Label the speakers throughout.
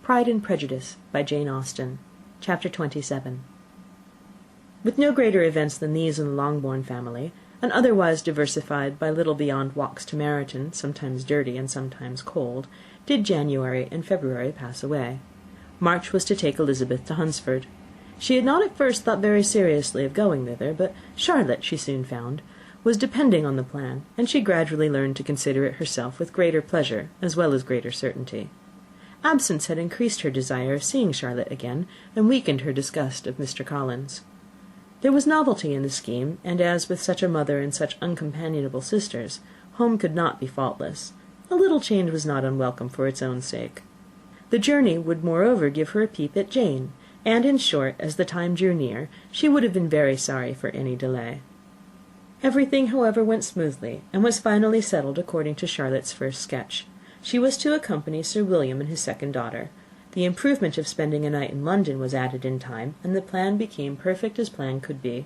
Speaker 1: Pride-and-Prejudice by Jane Austen. Chapter 27. With no greater events than these in the Longbourn family, and otherwise diversified by little beyond walks to Meryton, sometimes dirty and sometimes cold, did January and February pass away. March was to take Elizabeth to Hunsford. She had not at first thought very seriously of going thither, but Charlotte, she soon found, was depending on the plan, and she gradually learned to consider it herself with greater pleasure as well as greater certainty. Absence had increased her desire of seeing Charlotte again, and weakened her disgust of Mr. Collins. There was novelty in the scheme, and as with such a mother and such uncompanionable sisters, home could not be faultless. A little change was not unwelcome for its own sake. The journey would moreover give her a peep at Jane, and in short, as the time drew near, she would have been very sorry for any delay. Everything, however, went smoothly, and was finally settled according to Charlotte's first sketch. She was to accompany Sir William and his second daughter. The improvement of spending a night in London was added in time, and the plan became perfect as plan could be.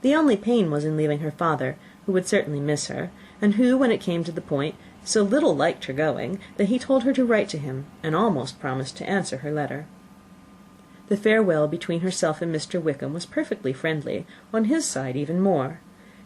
Speaker 1: The only pain was in leaving her father, who would certainly miss her, and who, when it came to the point, so little liked her going, that he told her to write to him, and almost promised to answer her letter. The farewell between herself and Mr. Wickham was perfectly friendly, on his side even more.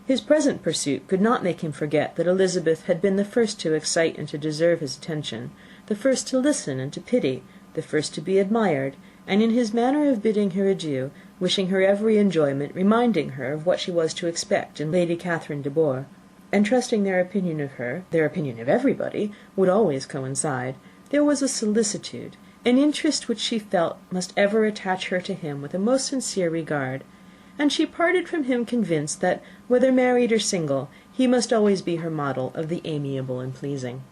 Speaker 1: His present pursuit could not make him forget that Elizabeth had been the first to excite and to deserve his attention, the first to listen and to pity, the first to be admired, and in his manner of bidding her adieu, wishing her every enjoyment, reminding her of what she was to expect in Lady Catherine de Bourgh, and trusting their opinion of her, their opinion of everybody, would always coincide, there was a solicitude, an interest which she felt must ever attach her to him with a most sincere regard, and she parted from him convinced that, whether married or single, he must always be her model of the amiable and pleasing.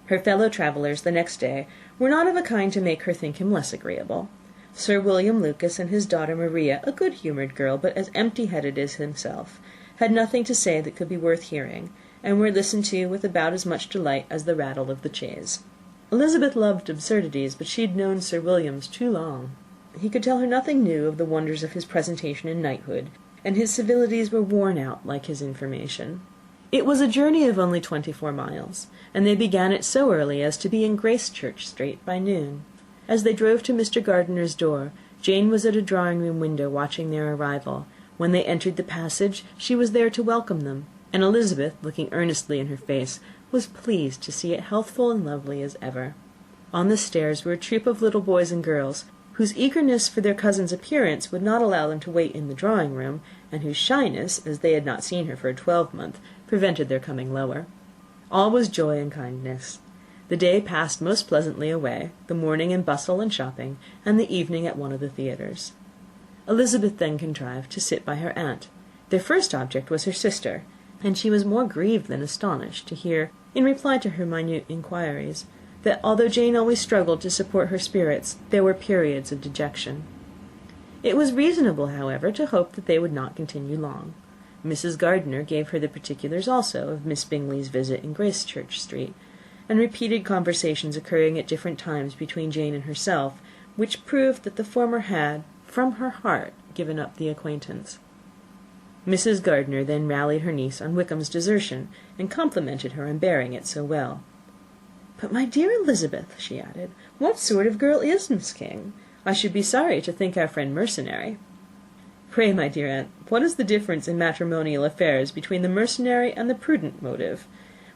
Speaker 1: Her fellow travellers the next day were not of a kind to make her think him less agreeable. Sir William Lucas and his daughter Maria, a good-humoured girl, but as empty-headed as himself, had nothing to say that could be worth hearing, and were listened to with about as much delight as the rattle of the chaise. Elizabeth loved absurdities, but she had known Sir William's too long. He could tell her nothing new of the wonders of his presentation in knighthood, and his civilities were worn out like his information. It was a journey of only 24 miles, and they began it so early as to be in Gracechurch Street by noon. As they drove to Mr. Gardiner's door, Jane was at a drawing-room window watching their arrival. When they entered the passage, she was there to welcome them, and Elizabeth, looking earnestly in her face, was pleased to see it healthful and lovely as ever. On the stairs were a troop of little boys and girls, whose eagerness for their cousin's appearance would not allow them to wait in the drawing-room, and whose shyness, as they had not seen her for a 12-month, prevented their coming lower. All was joy and kindness. The day passed most pleasantly away, the morning in bustle and shopping, and the evening at one of the theatres. Elizabeth then contrived to sit by her aunt. Their first object was her sister, and she was more grieved than astonished to hear, in reply to her minute inquiries, that although Jane always struggled to support her spirits, there were periods of dejection. It was reasonable, however, to hope that they would not continue long. Mrs. Gardiner gave her the particulars also of Miss Bingley's visit in Gracechurch Street, and repeated conversations occurring at different times between Jane and herself, which proved that the former had, from her heart, given up the acquaintance. Mrs. Gardiner then rallied her niece on Wickham's desertion, and complimented her on bearing it so well. "But, my dear Elizabeth," she added, "what sort of girl is Miss King? I should be sorry to think our friend mercenary." "Pray, my dear aunt, what is the difference in matrimonial affairs between the mercenary and the prudent motive?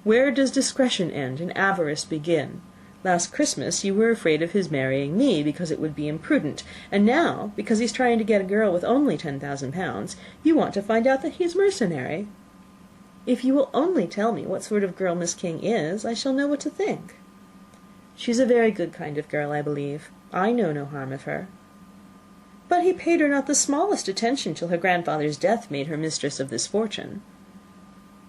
Speaker 1: Where does discretion end and avarice begin? Last Christmas you were afraid of his marrying me because it would be imprudent, and now, because he's trying to get a girl with only 10,000 pounds, you want to find out that he's mercenary. If you will only tell me what sort of girl Miss King is, I shall know what to think." "She's a very good kind of girl, I believe. I know no harm of her." "But he paid her not the smallest attention till her grandfather's death made her mistress of this fortune."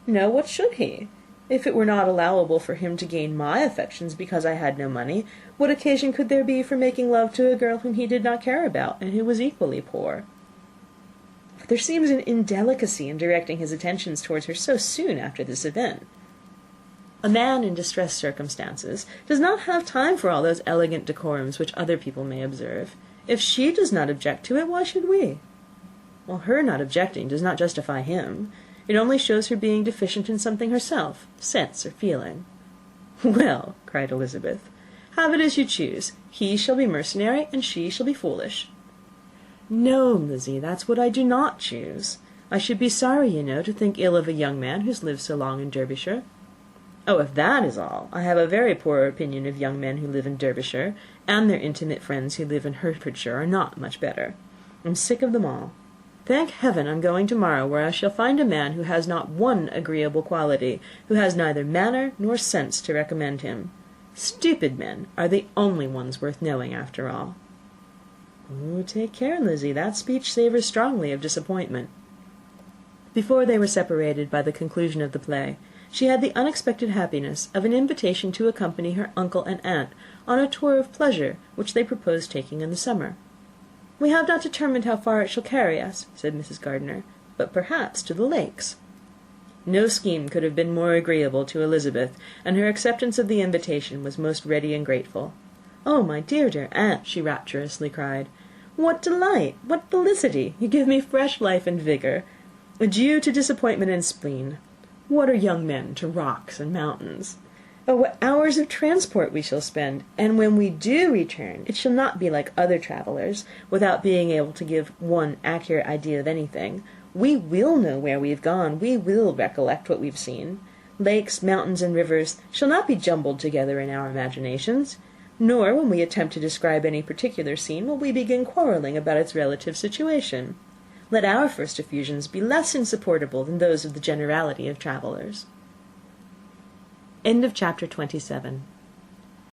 Speaker 1: "No, what should he? If it were not allowable for him to gain my affections because I had no money, what occasion could there be for making love to a girl whom he did not care about, and who was equally poor?" "But there seems an indelicacy in directing his attentions towards her so soon after this event. A man in distressed circumstances does not have time for all those elegant decorums which other people may observe. If she does not object to it, why should we?" "Well, her not objecting does not justify him. It only shows her being deficient in something herself, sense or feeling." "Well," cried Elizabeth, Have it as you choose. He shall be mercenary, and she shall be foolish." "No, Lizzie, that's what I do not choose. I should be sorry, you know, to think ill of a young man who has lived so long in Derbyshire." "Oh, if that is all, I have a very poor opinion of young men who live in Derbyshire, and their intimate friends who live in Hertfordshire are not much better. I'm sick of them all. Thank heaven I'm going to-morrow, where I shall find a man who has not one agreeable quality, who has neither manner nor sense to recommend him. Stupid men are the only ones worth knowing, after all." "Oh, take care, Lizzie, that speech savours strongly of disappointment." Before they were separated by the conclusion of the play, she had the unexpected happiness of an invitation to accompany her uncle and aunt on a tour of pleasure which they proposed taking in the summer. "We have not determined how far it shall carry us," said Mrs. Gardiner, "but perhaps to the Lakes." No scheme could have been more agreeable to Elizabeth, and her acceptance of the invitation was most ready and grateful. "Oh, my dear, dear aunt," she rapturously cried, "what delight! What felicity! You give me fresh life and vigour. Adieu to disappointment and spleen. What are young men to rocks and mountains? Oh, what hours of transport we shall spend! And when we do return, it shall not be like other travellers, without being able to give one accurate idea of anything. We will know where we have gone. We will recollect what we have seen. Lakes, mountains, and rivers shall not be jumbled together in our imaginations. Nor, when we attempt to describe any particular scene, will we begin quarrelling about its relative situation. Let our first effusions be less insupportable than those of the generality of travellers." Chapter 27.